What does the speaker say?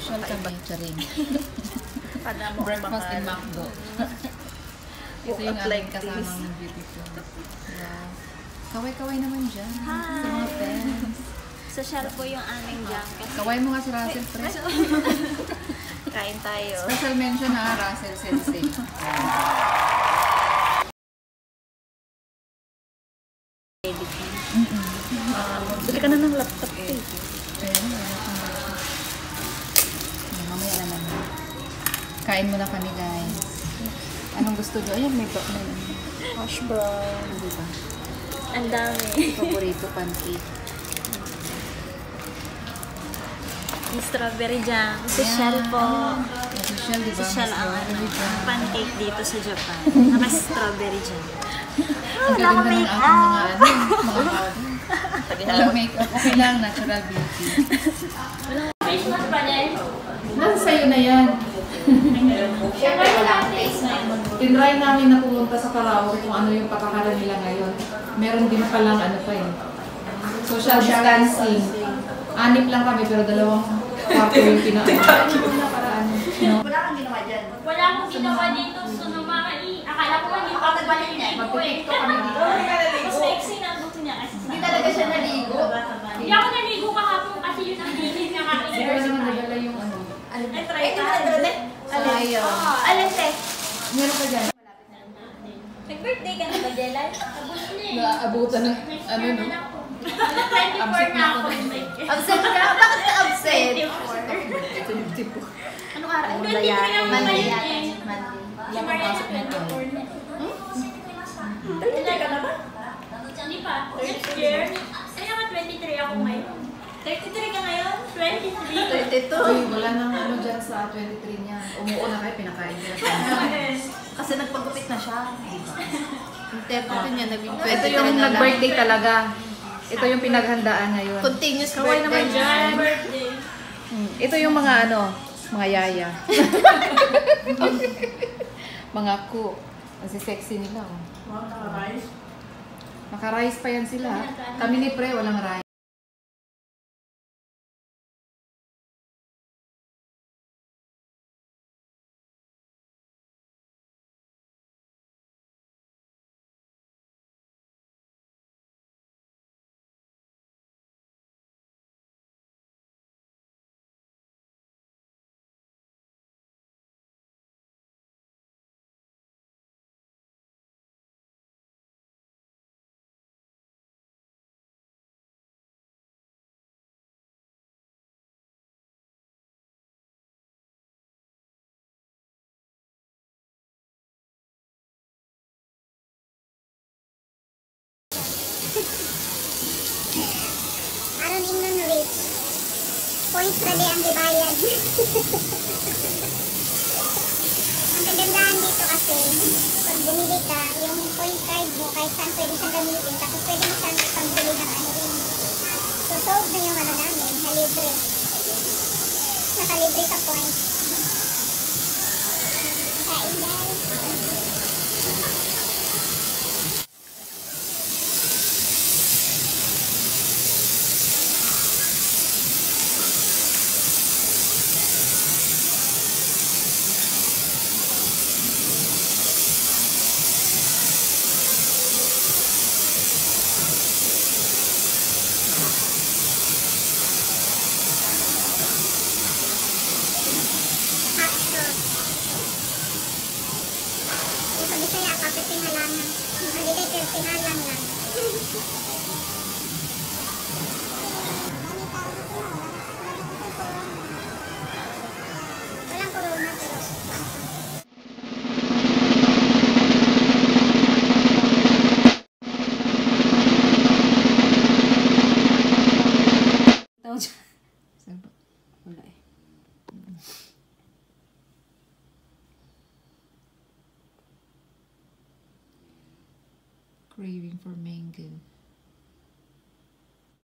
social kami, charing. Breakfast in McDo. Ito yung aming kasamang beautiful. Yeah. Kaway-kaway naman dyan. Hi! Sa mga fans. Social po yung aming jam. Kaway mo nga si Russell, pre. Kain tayo. Special mention ha, Russell Sensei. Bili ka na ng laptop eh. Mamaya na naman. Kain muna kami, guys. Anong gusto nyo? Ayan, may bak na yun. Hash brown. Diba? Ang dami. Paborito, pancake. Yung strawberry jam. Social po. Social, diba? Social ang pancake dito sa Japan. Naka-strawberry jam. Ang gaganda ng aking mga walang makeup. Okay lang, natural beauty. Nasa sa'yo na yan. Tinry namin na pumunta sa karaoke kung ano yung patakaran nila ngayon. Meron din palang ano pa yun. Social distancing. 6 lang kami pero 2 kwarto yung pinaan. Wala kang ginawa dyan. Wala akong ginawa dito. So, akala ko lang yung pagbaling niya. Magpipikto kami dito. Mas maiksi na ang buto niya kasi. Hindi talaga siya naligo. Hindi ako naligo kahapon kasi yun ang bilhin na kami. Pero naman nagala yung ano. Ay, try tayo. Ayaw. Alin te? Meron ka dyan? Nag-birthday ka na ba, Jelay? Abot na eh. Naabutan ng ano no? 24 na ako. Absent ka? Bakit ka absent? 24. Anong araw? Monday lang Monday yun yata. eh. Monday. Wala pang pasok nito. 33 ka na ba? Hindi pa. Next year. Kaya nga 23 ako ngayon. 33 ka ngayon? 23. 22. Uy, wala nang ano dyan sa 23 niya. Umuo na kayo, pinakain niya. Kasi nagpagupit na siya. Diba? Yung 32 niya, naging 23 Ito yung na lang. nag-birthday talaga. Ito yung pinaghandaan ngayon. Continuous Kaway naman birthday. dyan. Birthday. Ito yung mga ano, mga yaya. Mga cook. Ang sexy nila. Oh. Naka-rice pa yan sila. Kami ni Pre, walang rice. Aron imnon rich. Points na ang dibayad. Ang kagandahan dito kasi, pag bumili ka, yung point card mo, kahit saan pwede siyang gamitin, tapos pwede mo siyang ipangbili ng ano rin. So, solve na yung ano namin, halibre. Nakalibre sa points. Kain guys. Bisaya ka, pitingalangan. Haliday, pitingalan lang. Walang corona pero... Wala eh. Craving for mango.